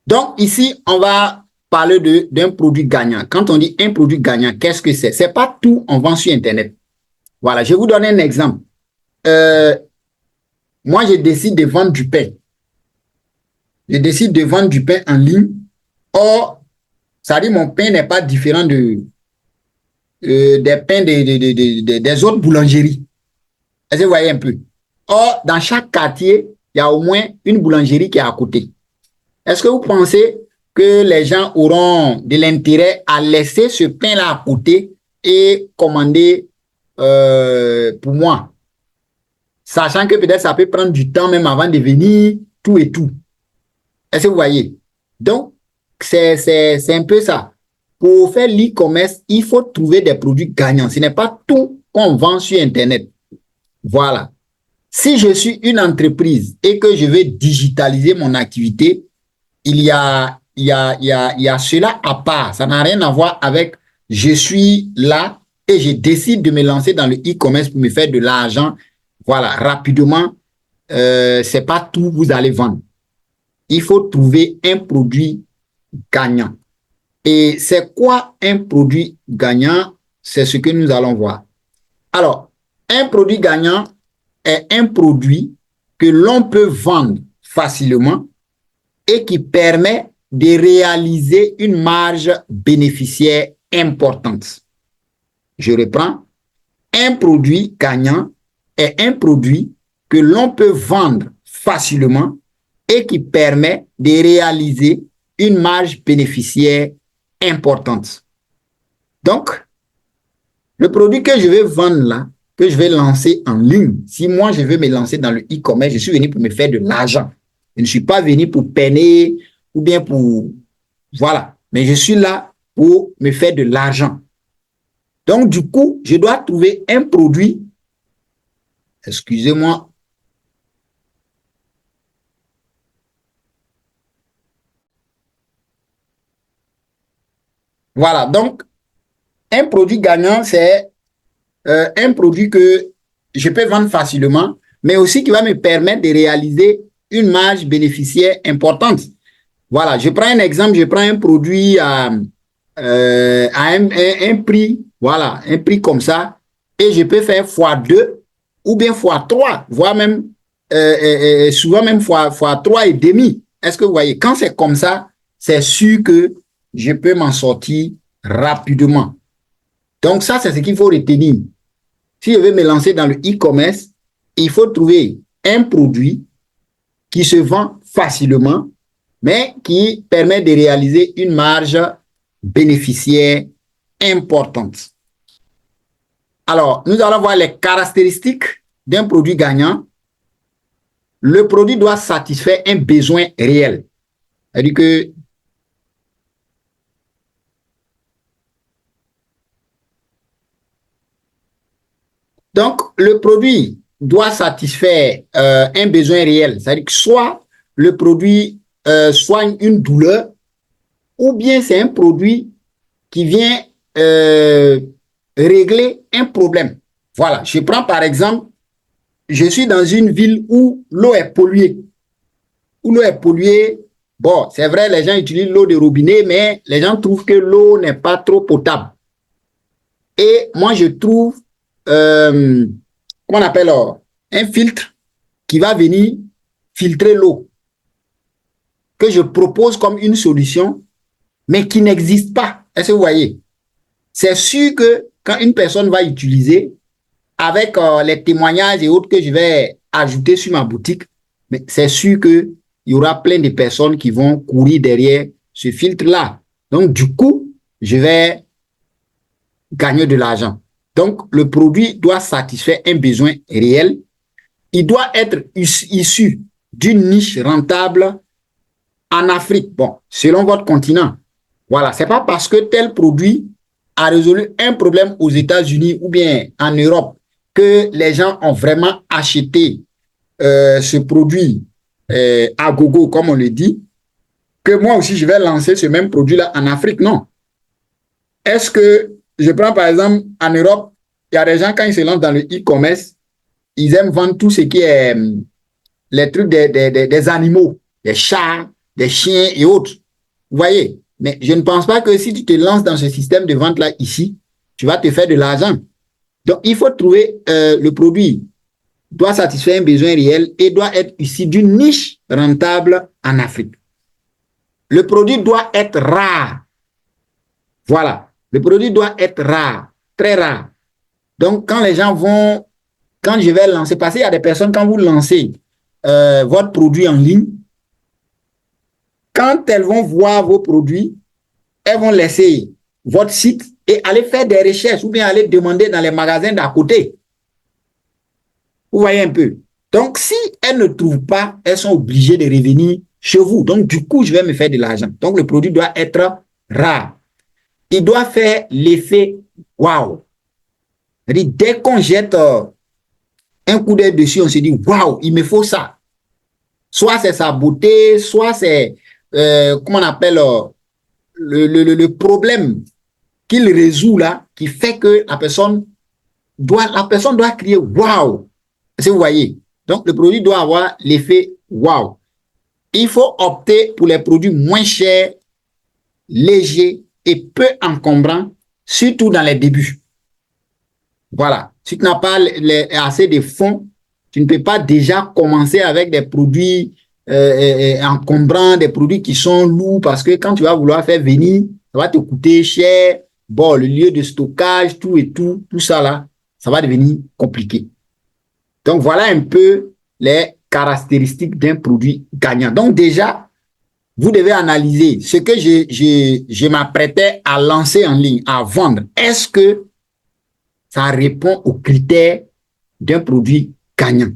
Donc, ici, on va parler d'un produit gagnant. Quand on dit un produit gagnant, qu'est-ce que c'est? C'est pas tout on vend sur Internet. Voilà, je vais vous donner un exemple. Moi, je décide de vendre du pain. Je décide de vendre du pain en ligne. Or, ça dit mon pain n'est pas différent des pains des autres boulangeries. Est-ce que vous voyez un peu? Or, dans chaque quartier, il y a au moins une boulangerie qui est à côté. Est-ce que vous pensez que les gens auront de l'intérêt à laisser ce pain-là à côté et commander pour moi? Sachant que peut-être ça peut prendre du temps même avant de venir, tout et tout. Est-ce que vous voyez? Donc, c'est un peu ça. Pour faire l'e-commerce, il faut trouver des produits gagnants. Ce n'est pas tout qu'on vend sur Internet. Voilà. Si je suis une entreprise et que je veux digitaliser mon activité, il y a cela à part. Ça n'a rien à voir avec je suis là et je décide de me lancer dans le e-commerce pour me faire de l'argent. Voilà, rapidement, c'est pas tout vous allez vendre. Il faut trouver un produit gagnant. Et c'est quoi un produit gagnant? C'est ce que nous allons voir. Alors, un produit gagnant est un produit que l'on peut vendre facilement et qui permet de réaliser une marge bénéficiaire importante. Je reprends. Un produit gagnant est un produit que l'on peut vendre facilement et qui permet de réaliser une marge bénéficiaire importante. Donc, le produit que je vais vendre là, que je vais lancer en ligne, si moi je veux me lancer dans le e-commerce, je suis venu pour me faire de l'argent. Je ne suis pas venu pour peiner ou bien pour... Voilà. Mais je suis là pour me faire de l'argent. Donc, du coup, je dois trouver un produit. Excusez-moi. Voilà. Donc, un produit gagnant, c'est un produit que je peux vendre facilement, mais aussi qui va me permettre de réaliser une marge bénéficiaire importante. Voilà, je prends un exemple, je prends un produit à un prix, voilà, un prix comme ça, et je peux faire x2 ou bien x3, voire même souvent même x3 et demi. Est-ce que vous voyez? Quand c'est comme ça, c'est sûr que je peux m'en sortir rapidement. Donc ça, c'est ce qu'il faut retenir. Si je veux me lancer dans le e-commerce, il faut trouver un produit qui se vend facilement, mais qui permet de réaliser une marge bénéficiaire importante. Alors, nous allons voir les caractéristiques d'un produit gagnant. Le produit doit satisfaire un besoin réel. C'est-à-dire que donc, le produit doit satisfaire un besoin réel. C'est-à-dire que soit le produit soigne une douleur, ou bien c'est un produit qui vient régler un problème. Voilà, je prends par exemple, je suis dans une ville où l'eau est polluée. Où l'eau est polluée, bon, c'est vrai, les gens utilisent l'eau de robinet, mais les gens trouvent que l'eau n'est pas trop potable. Et moi, je trouve, comment on appelle, un filtre qui va venir filtrer l'eau, que je propose comme une solution, mais qui n'existe pas. Est-ce que vous voyez? C'est sûr que quand une personne va utiliser, avec les témoignages et autres que je vais ajouter sur ma boutique, mais c'est sûr qu'il y aura plein de personnes qui vont courir derrière ce filtre-là. Donc, du coup, je vais gagner de l'argent. Donc, le produit doit satisfaire un besoin réel. Il doit être issu d'une niche rentable en Afrique. Bon, selon votre continent. Voilà, c'est pas parce que tel produit a résolu un problème aux États-Unis ou bien en Europe que les gens ont vraiment acheté ce produit à gogo, comme on le dit, que moi aussi je vais lancer ce même produit-là en Afrique. Non. Est-ce que, je prends par exemple en Europe, il y a des gens quand ils se lancent dans le e-commerce, ils aiment vendre tout ce qui est les trucs des animaux, des chats, des chiens et autres. Vous voyez? Mais je ne pense pas que si tu te lances dans ce système de vente-là ici, tu vas te faire de l'argent. Donc, il faut trouver le produit doit satisfaire un besoin réel et doit être ici d'une niche rentable en Afrique. Le produit doit être rare. Voilà. Le produit doit être rare, très rare. Donc, quand les gens vont, quand je vais lancer, parce qu'il y a des personnes, quand vous lancez votre produit en ligne, quand elles vont voir vos produits, elles vont laisser votre site et aller faire des recherches ou bien aller demander dans les magasins d'à côté. Vous voyez un peu. Donc, si elles ne trouvent pas, elles sont obligées de revenir chez vous. Donc, du coup, je vais me faire de l'argent. Donc, le produit doit être rare. Il doit faire l'effet waouh. Dès qu'on jette un coup d'œil dessus, on se dit waouh, il me faut ça. Soit c'est sa beauté, soit c'est, comment on appelle, le problème qu'il résout là, qui fait que la personne doit crier waouh. Si vous voyez. Donc, le produit doit avoir l'effet waouh. Il faut opter pour les produits moins chers, légers et peu encombrants, surtout dans les débuts. Voilà. Si tu n'as pas assez de fonds, tu ne peux pas déjà commencer avec des produits encombrants, des produits qui sont lourds, parce que quand tu vas vouloir faire venir, ça va te coûter cher. Bon, le lieu de stockage, tout et tout ça là, ça va devenir compliqué. Donc, voilà un peu les caractéristiques d'un produit gagnant. Donc, déjà, vous devez analyser ce que je m'apprêtais à lancer en ligne, à vendre. Est-ce que ça répond aux critères d'un produit gagnant?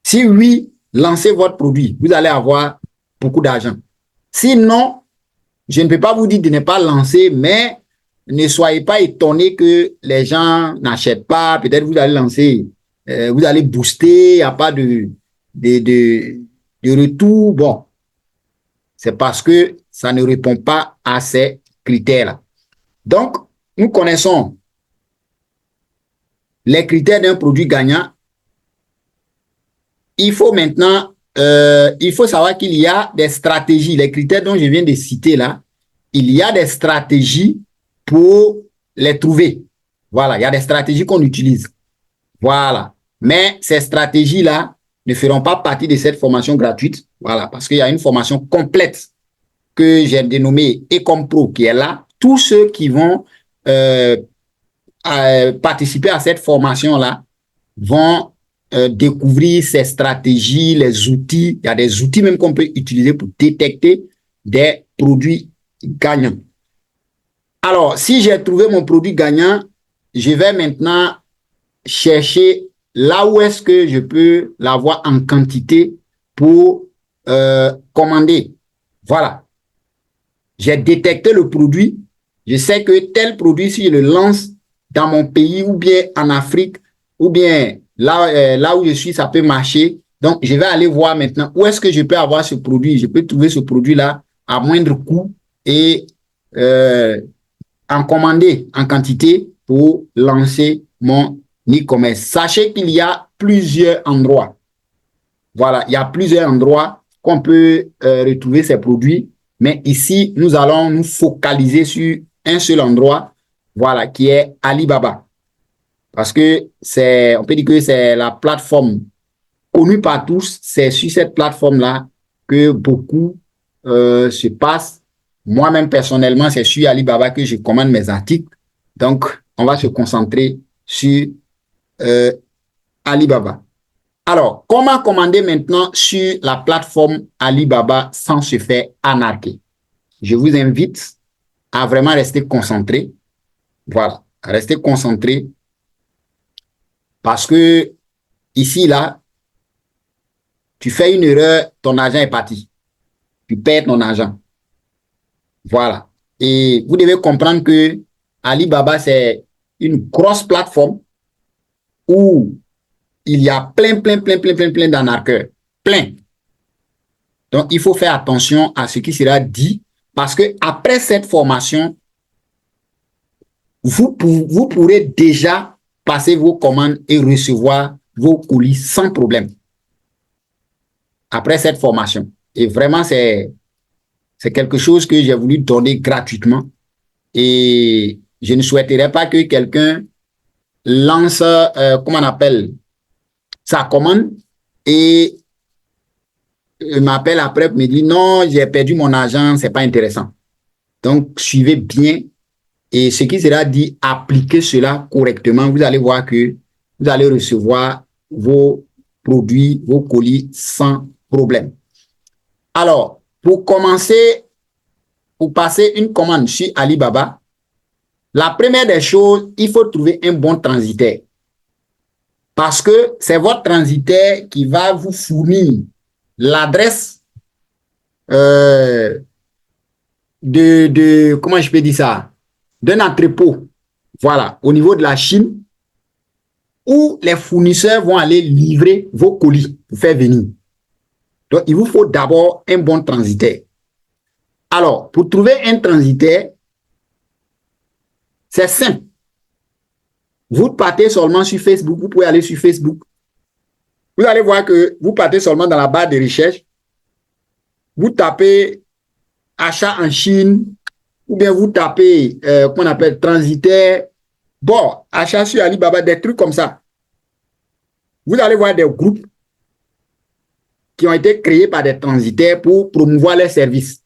Si oui, lancez votre produit. Vous allez avoir beaucoup d'argent. Sinon, je ne peux pas vous dire de ne pas lancer, mais ne soyez pas étonnés que les gens n'achètent pas. Peut-être vous allez lancer, vous allez booster, il n'y a pas de retour. Bon, c'est parce que ça ne répond pas à ces critères-là. Donc, nous connaissons les critères d'un produit gagnant. Il faut maintenant, il faut savoir qu'il y a des stratégies, les critères dont je viens de citer là, il y a des stratégies pour les trouver. Voilà, il y a des stratégies qu'on utilise. Voilà. Mais ces stratégies-là ne feront pas partie de cette formation gratuite. Voilà, parce qu'il y a une formation complète que j'ai dénommée Ecom Pro qui est là. Tous ceux qui vont participer à cette formation-là vont découvrir ces stratégies, les outils. Il y a des outils même qu'on peut utiliser pour détecter des produits gagnants. Alors, si j'ai trouvé mon produit gagnant, je vais maintenant chercher là où est-ce que je peux l'avoir en quantité pour commander. Voilà. J'ai détecté le produit. Je sais que tel produit, si je le lance dans mon pays ou bien en Afrique ou bien là où je suis, ça peut marcher. Donc, je vais aller voir maintenant où est-ce que je peux avoir ce produit. Je peux trouver ce produit-là à moindre coût et en commander en quantité pour lancer mon e-commerce. Sachez qu'il y a plusieurs endroits. Voilà, il y a plusieurs endroits qu'on peut retrouver ces produits. Mais ici, nous allons nous focaliser sur un seul endroit, voilà, qui est Alibaba. Parce que on peut dire que c'est la plateforme connue par tous. C'est sur cette plateforme-là que beaucoup se passent. Moi-même, personnellement, c'est sur Alibaba que je commande mes articles. Donc, on va se concentrer sur Alibaba. Alors, comment commander maintenant sur la plateforme Alibaba sans se faire arnaquer? Je vous invite à vraiment rester concentré. Voilà, à rester concentré parce que ici, là, tu fais une erreur, ton argent est parti. Tu perds ton argent. Voilà. Et vous devez comprendre que Alibaba, c'est une grosse plateforme où il y a plein d'arnaqueurs. Plein. Donc, il faut faire attention à ce qui sera dit parce que après cette formation, vous pourrez déjà passer vos commandes et recevoir vos colis sans problème. Après cette formation. Et vraiment, c'est C'est quelque chose que j'ai voulu donner gratuitement et je ne souhaiterais pas que quelqu'un lance, comment on appelle, sa commande et m'appelle après me dit non, j'ai perdu mon argent, c'est pas intéressant. Donc, suivez bien et ce qui sera dit, appliquez cela correctement. Vous allez voir que vous allez recevoir vos produits, vos colis sans problème. Alors, pour commencer, pour passer une commande sur Alibaba, la première des choses, il faut trouver un bon transitaire. Parce que c'est votre transitaire qui va vous fournir l'adresse comment je peux dire ça, d'un entrepôt, voilà, au niveau de la Chine, où les fournisseurs vont aller livrer vos colis pour faire venir. Donc, il vous faut d'abord un bon transitaire. Alors, pour trouver un transitaire, c'est simple. Vous partez seulement sur Facebook, vous pouvez aller sur Facebook. Vous allez voir que vous partez seulement dans la barre de recherche, vous tapez achat en Chine, ou bien vous tapez, qu'on appelle transitaire, bon, achat sur Alibaba, des trucs comme ça. Vous allez voir des groupes qui ont été créés par des transitaires pour promouvoir leurs services.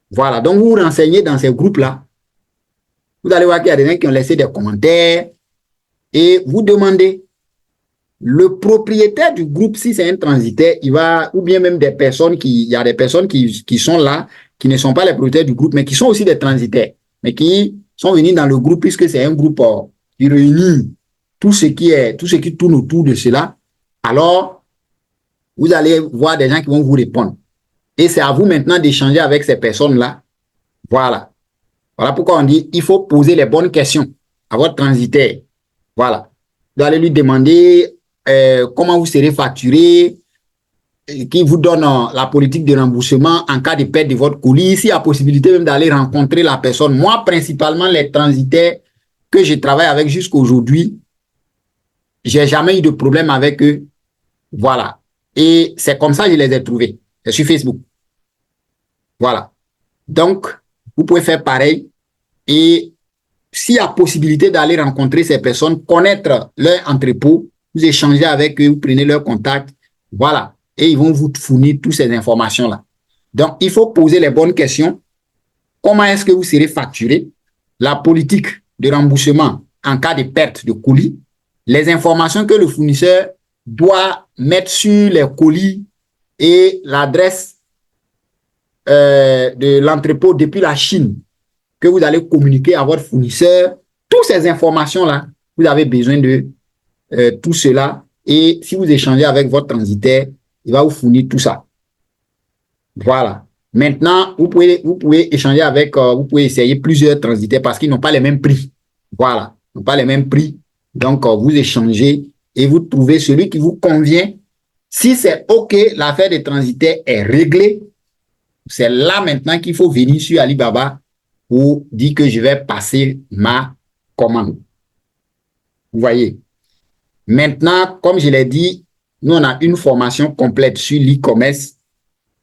Voilà, donc vous vous renseignez dans ces groupes-là. Vous allez voir qu'il y a des gens qui ont laissé des commentaires et vous demandez. Le propriétaire du groupe, si c'est un transitaire, il va, ou bien même des personnes il y a des personnes qui sont là, qui ne sont pas les propriétaires du groupe, mais qui sont aussi des transitaires, mais qui sont venus dans le groupe puisque c'est un groupe qui réunit tout ce qui tourne autour de cela. Alors, vous allez voir des gens qui vont vous répondre. Et c'est à vous maintenant d'échanger avec ces personnes-là. Voilà. Voilà pourquoi on dit, il faut poser les bonnes questions à votre transitaire. Voilà. Vous allez lui demander comment vous serez facturé, qui vous donne la politique de remboursement en cas de perte de votre colis, s'il y a possibilité même d'aller rencontrer la personne. Moi, principalement, les transitaires que je travaille avec jusqu'à aujourd'hui, j'ai jamais eu de problème avec eux. Voilà. Et c'est comme ça que je les ai trouvés. C'est sur Facebook. Voilà. Donc, vous pouvez faire pareil. Et s'il y a possibilité d'aller rencontrer ces personnes, connaître leur entrepôt, vous échangez avec eux, vous prenez leur contact, voilà, et ils vont vous fournir toutes ces informations-là. Donc, il faut poser les bonnes questions. Comment est-ce que vous serez facturé? La politique de remboursement en cas de perte de colis, les informations que le fournisseur doit mettre sur les colis et l'adresse de l'entrepôt depuis la Chine que vous allez communiquer à votre fournisseur. Toutes ces informations-là, vous avez besoin de tout cela. Et si vous échangez avec votre transitaire, il va vous fournir tout ça. Voilà. Maintenant, vous pouvez échanger avec, vous pouvez essayer plusieurs transitaires parce qu'ils n'ont pas les mêmes prix. Voilà. Ils n'ont pas les mêmes prix. Donc, vous échangez et vous trouvez celui qui vous convient. Si c'est OK, l'affaire des transitaires est réglée. C'est là maintenant qu'il faut venir sur Alibaba pour dire que je vais passer ma commande. Vous voyez. Maintenant, comme je l'ai dit, nous, on a une formation complète sur l'e-commerce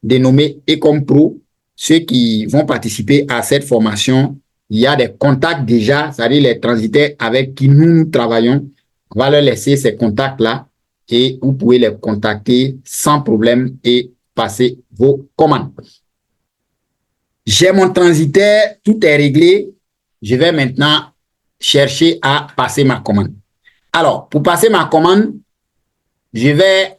dénommée Ecom Pro. Ceux qui vont participer à cette formation, il y a des contacts déjà, c'est-à-dire les transitaires avec qui nous travaillons. On va leur laisser ces contacts-là et vous pouvez les contacter sans problème et passer vos commandes. J'ai mon transitaire, tout est réglé. Je vais maintenant chercher à passer ma commande. Alors, pour passer ma commande, je vais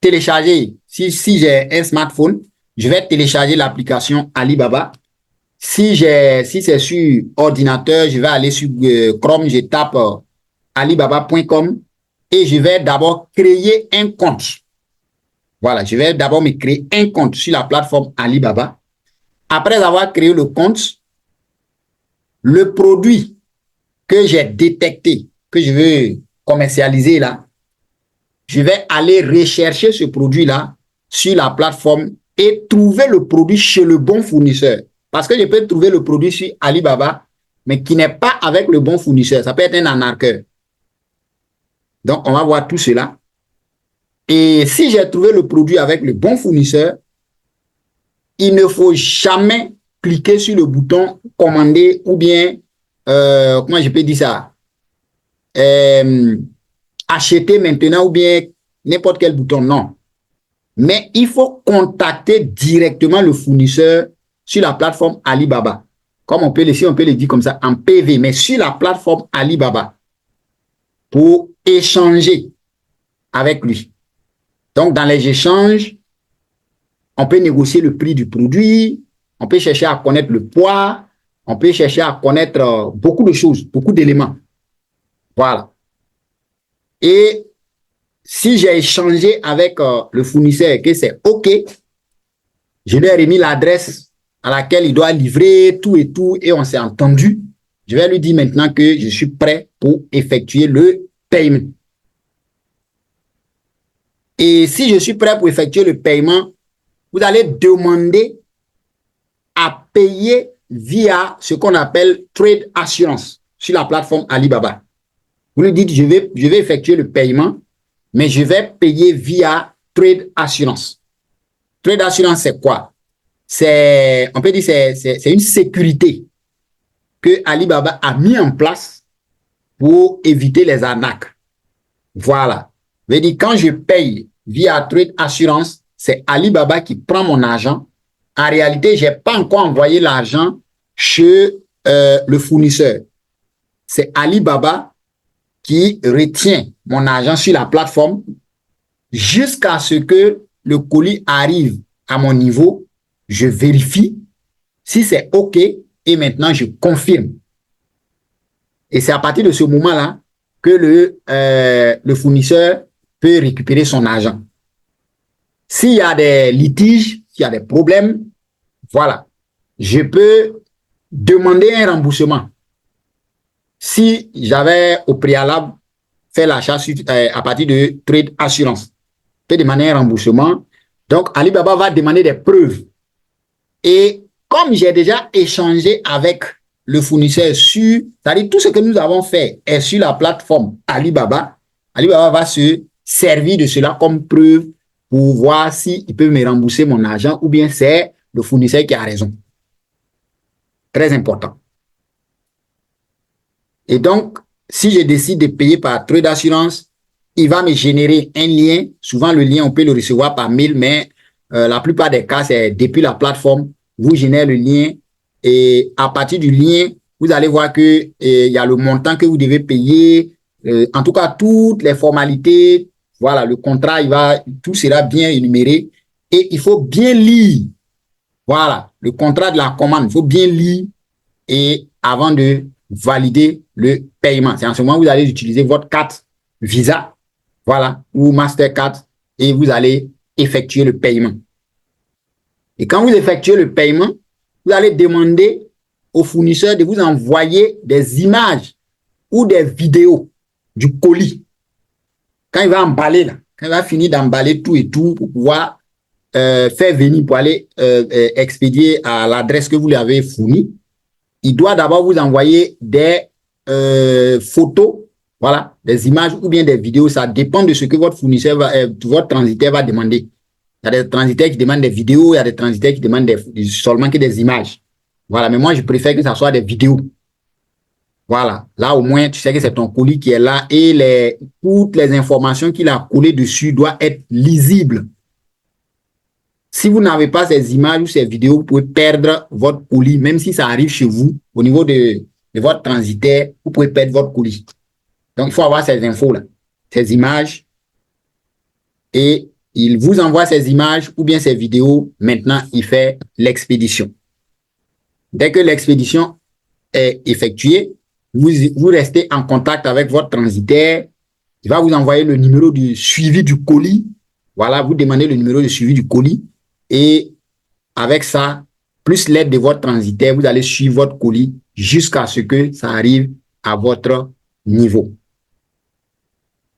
télécharger, si j'ai un smartphone, je vais télécharger l'application Alibaba. Si c'est sur ordinateur, je vais aller sur Chrome, je tape alibaba.com et je vais d'abord créer un compte. Voilà, je vais d'abord me créer un compte sur la plateforme Alibaba. Après avoir créé le compte, le produit que j'ai détecté, que je veux commercialiser là, je vais aller rechercher ce produit-là sur la plateforme et trouver le produit chez le bon fournisseur. Parce que je peux trouver le produit sur Alibaba, mais qui n'est pas avec le bon fournisseur. Ça peut être un arnaqueur. Donc, on va voir tout cela. Et si j'ai trouvé le produit avec le bon fournisseur, il ne faut jamais cliquer sur le bouton commander ou bien, comment je peux dire ça, acheter maintenant ou bien n'importe quel bouton, non. Mais il faut contacter directement le fournisseur sur la plateforme Alibaba. Comme on peut le dire comme ça, en PV, mais sur la plateforme Alibaba pour échanger avec lui. Donc, dans les échanges, on peut négocier le prix du produit, on peut chercher à connaître le poids, on peut chercher à connaître beaucoup de choses, beaucoup d'éléments. Voilà. Et si j'ai échangé avec le fournisseur et que c'est OK, je lui ai remis l'adresse à laquelle il doit livrer tout et on s'est entendu. Je vais lui dire maintenant que je suis prêt pour effectuer le paiement. Et si je suis prêt pour effectuer le paiement, vous allez demander à payer via ce qu'on appelle Trade Assurance sur la plateforme Alibaba. Vous lui dites, je vais effectuer le paiement, mais je vais payer via Trade Assurance. Trade Assurance, c'est quoi? On peut dire c'est une sécurité que Alibaba a mis en place pour éviter les arnaques. Voilà. Je veux dire, quand je paye via Trade Assurance, c'est Alibaba qui prend mon argent. En réalité, je n'ai pas encore envoyé l'argent chez le fournisseur. C'est Alibaba qui retient mon argent sur la plateforme jusqu'à ce que le colis arrive à mon niveau. Je vérifie si c'est OK et maintenant je confirme. Et c'est à partir de ce moment-là que le fournisseur peut récupérer son argent. S'il y a des litiges, s'il y a des problèmes, voilà, je peux demander un remboursement. Si j'avais au préalable fait l'achat à partir de Trade Assurance, je peux demander un remboursement. Donc, Alibaba va demander des preuves. Et comme j'ai déjà échangé avec le fournisseur c'est-à-dire tout ce que nous avons fait est sur la plateforme Alibaba, Alibaba va se servir de cela comme preuve pour voir s'il peut me rembourser mon argent ou bien c'est le fournisseur qui a raison. Très important. Et donc, si je décide de payer par Trade Assurance, il va me générer un lien. Souvent, le lien, on peut le recevoir par mail, mais la plupart des cas, c'est depuis la plateforme, vous générez le lien et à partir du lien, vous allez voir que il y a le montant que vous devez payer. En tout cas, toutes les formalités, voilà, le contrat, tout sera bien énuméré et il faut bien lire. Voilà, le contrat de la commande, il faut bien lire et avant de valider le paiement. C'est en ce moment où vous allez utiliser votre carte Visa, voilà, ou Mastercard et vous allez effectuer le paiement. Et quand vous effectuez le paiement, vous allez demander au fournisseur de vous envoyer des images ou des vidéos du colis. Quand il va emballer, là, quand il va finir d'emballer tout et tout pour pouvoir faire venir pour aller expédier à l'adresse que vous lui avez fournie, il doit d'abord vous envoyer des photos, voilà, des images ou bien des vidéos. Ça dépend de ce que votre fournisseur, votre transitaire va demander. Il y a des transitaires qui demandent des vidéos, il y a des transitaires qui demandent seulement que des images. Voilà, mais moi, je préfère que ça soit des vidéos. Voilà, là au moins, tu sais que c'est ton colis qui est là et toutes les informations qu'il a collées dessus doivent être lisibles. Si vous n'avez pas ces images ou ces vidéos, vous pouvez perdre votre colis, même si ça arrive chez vous, au niveau de votre transitaire, vous pouvez perdre votre colis. Donc, il faut avoir ces infos-là, ces images et il vous envoie ces images ou bien ces vidéos. Maintenant, il fait l'expédition. Dès que l'expédition est effectuée, vous restez en contact avec votre transitaire. Il va vous envoyer le numéro de suivi du colis. Voilà, vous demandez le numéro de suivi du colis. Et avec ça, plus l'aide de votre transitaire, vous allez suivre votre colis jusqu'à ce que ça arrive à votre niveau.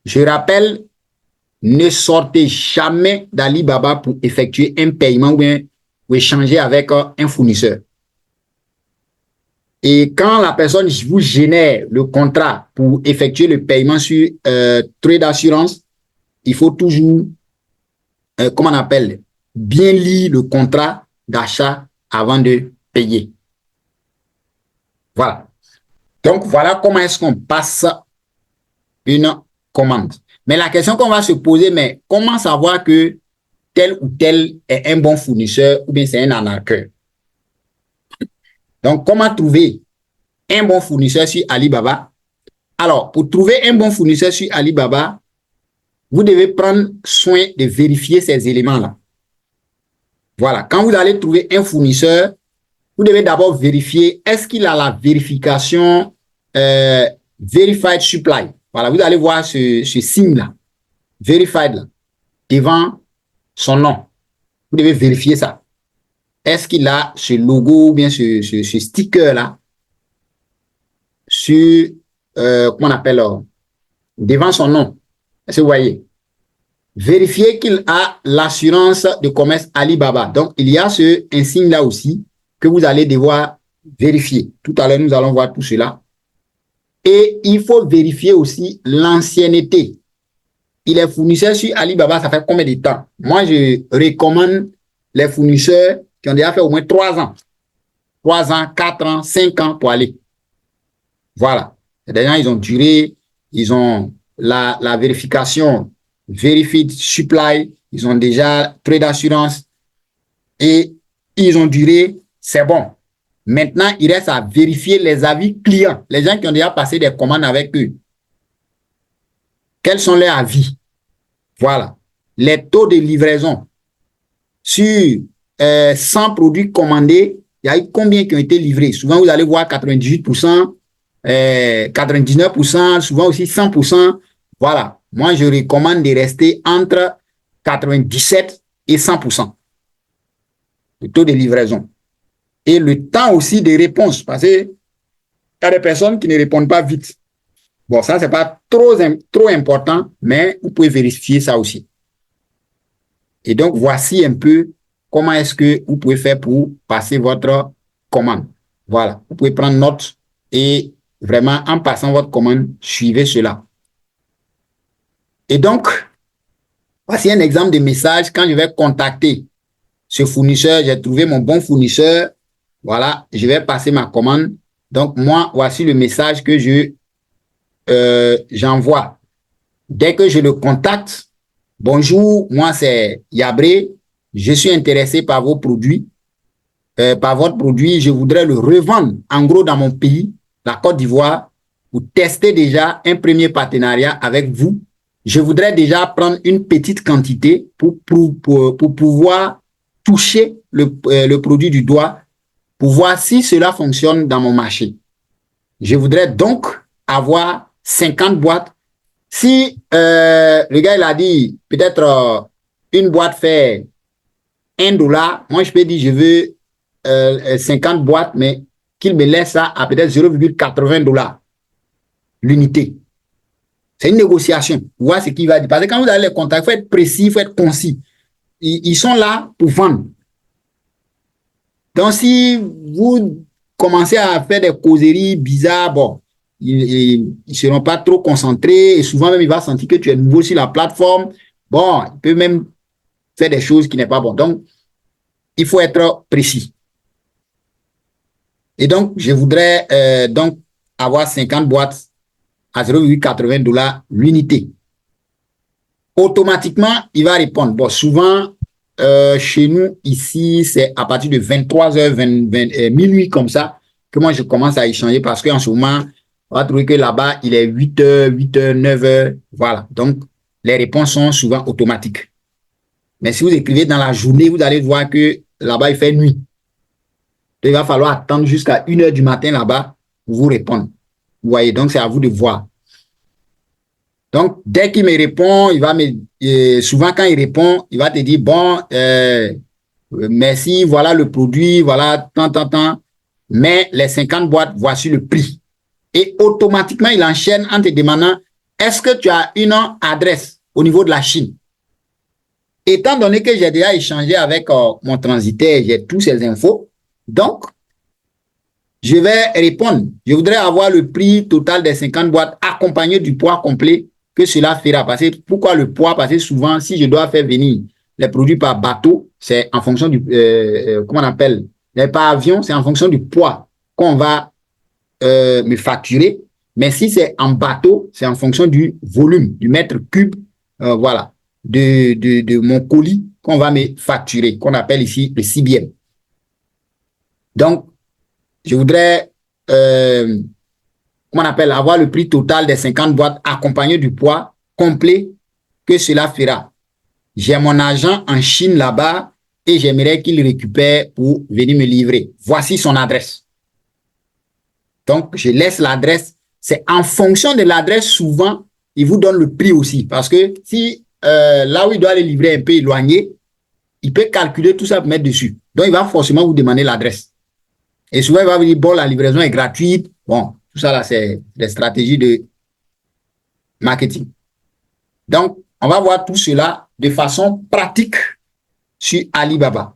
Je rappelle, ne sortez jamais d'Alibaba pour effectuer un paiement ou bien pour échanger avec un fournisseur. Et quand la personne vous génère le contrat pour effectuer le paiement sur Trade Assurance, il faut toujours, comment on appelle, bien lire le contrat d'achat avant de payer. Voilà. Donc, voilà comment est-ce qu'on passe une commande. Mais la question qu'on va se poser, mais comment savoir que tel ou tel est un bon fournisseur ou bien c'est un arnaqueur? Donc, comment trouver un bon fournisseur sur Alibaba? Alors, pour trouver un bon fournisseur sur Alibaba, vous devez prendre soin de vérifier ces éléments-là. Voilà. Quand vous allez trouver un fournisseur, vous devez d'abord vérifier, est-ce qu'il a la vérification Verified Supply? Voilà, vous allez voir ce signe-là, Verified, là, devant son nom. Vous devez vérifier ça. Est-ce qu'il a ce logo ou bien ce sticker-là sur, comment on appelle, devant son nom? Est-ce que vous voyez? Vérifiez qu'il a l'assurance de commerce Alibaba. Donc, il y a ce insigne-là aussi que vous allez devoir vérifier. Tout à l'heure, nous allons voir tout cela. Et il faut vérifier aussi l'ancienneté. Il est fournisseur sur Alibaba, ça fait combien de temps? Moi, je recommande les fournisseurs qui ont déjà fait au moins 3 ans. 3 ans, 4 ans, 5 ans pour aller. Voilà. Des gens, ils ont duré, ils ont la vérification Verified Supply, ils ont déjà trait d'assurance et ils ont duré, c'est bon. Maintenant, il reste à vérifier les avis clients, les gens qui ont déjà passé des commandes avec eux. Quels sont leurs avis? Voilà. Les taux de livraison. Sur 100 produits commandés, il y a eu combien qui ont été livrés? Souvent, vous allez voir 98%, 99%, souvent aussi 100%. Voilà. Moi, je recommande de rester entre 97 et 100%. Le taux de livraison. Et le temps aussi de réponse, parce qu'il y a des personnes qui ne répondent pas vite. Bon, ça, c'est pas trop important, mais vous pouvez vérifier ça aussi. Et donc, voici un peu comment est-ce que vous pouvez faire pour passer votre commande. Voilà, vous pouvez prendre note et vraiment, en passant votre commande, suivez cela. Et donc, voici un exemple de message quand je vais contacter ce fournisseur. J'ai trouvé mon bon fournisseur. Voilà, je vais passer ma commande. Donc, moi, voici le message que j'envoie. Dès que je le contacte, bonjour, moi c'est Yabré, je suis intéressé par vos produits, par votre produit, je voudrais le revendre en gros dans mon pays, la Côte d'Ivoire, pour tester déjà un premier partenariat avec vous. Je voudrais déjà prendre une petite quantité pour pouvoir toucher le produit du doigt, pour voir si cela fonctionne dans mon marché. Je voudrais donc avoir 50 boîtes. Si le gars il a dit peut-être une boîte fait $1, moi je peux dire je veux 50 boîtes, mais qu'il me laisse ça à peut-être $0,80 l'unité. C'est une négociation. Voir ce qu'il va dire. Parce que quand vous allez les contacter, il faut être précis, il faut être concis. Ils sont là pour vendre. Donc, si vous commencez à faire des causeries bizarres, bon, ils ne seront pas trop concentrés et souvent même il va sentir que tu es nouveau sur la plateforme. Bon, il peut même faire des choses qui n'est pas bon. Donc, il faut être précis. Et donc, je voudrais donc avoir 50 boîtes à $0,80 l'unité. Automatiquement, il va répondre. Bon, souvent, chez nous, ici, c'est à partir de 23h, minuit comme ça, que moi, je commence à échanger parce qu'en ce moment, on va trouver que là-bas, il est 8h, 8h, 9h. Voilà. Donc, les réponses sont souvent automatiques. Mais si vous écrivez dans la journée, vous allez voir que là-bas, il fait nuit. Donc, il va falloir attendre jusqu'à 1h du matin là-bas pour vous répondre. Vous voyez, donc c'est à vous de voir. Donc, dès qu'il me répond, il va souvent quand il répond, il va te dire, bon, merci, voilà le produit, voilà, tant, mais les 50 boîtes, voici le prix. Et automatiquement, il enchaîne en te demandant, est-ce que tu as une adresse au niveau de la Chine? Étant donné que j'ai déjà échangé avec mon transitaire, j'ai tous ces infos, donc, je vais répondre. Je voudrais avoir le prix total des 50 boîtes accompagné du poids complet que cela fera. Pourquoi le poids? Parce que souvent, si je dois faire venir les produits par bateau, c'est en fonction du, comment on appelle, par avion, c'est en fonction du poids qu'on va me facturer. Mais si c'est en bateau, c'est en fonction du volume, du mètre cube, voilà, de mon colis qu'on va me facturer, qu'on appelle ici le CBM. Donc, je voudrais, comment on appelle, avoir le prix total des 50 boîtes accompagné du poids complet que cela fera. J'ai mon agent en Chine là-bas et j'aimerais qu'il récupère pour venir me livrer. Voici son adresse. Donc, je laisse l'adresse. C'est en fonction de l'adresse, souvent, il vous donne le prix aussi. Parce que si là où il doit aller livrer un peu éloigné, il peut calculer tout ça pour mettre dessus. Donc, il va forcément vous demander l'adresse. Et souvent, il va vous dire, bon, la livraison est gratuite. Bon, tout ça là, c'est des stratégies de marketing. Donc, on va voir tout cela de façon pratique sur Alibaba.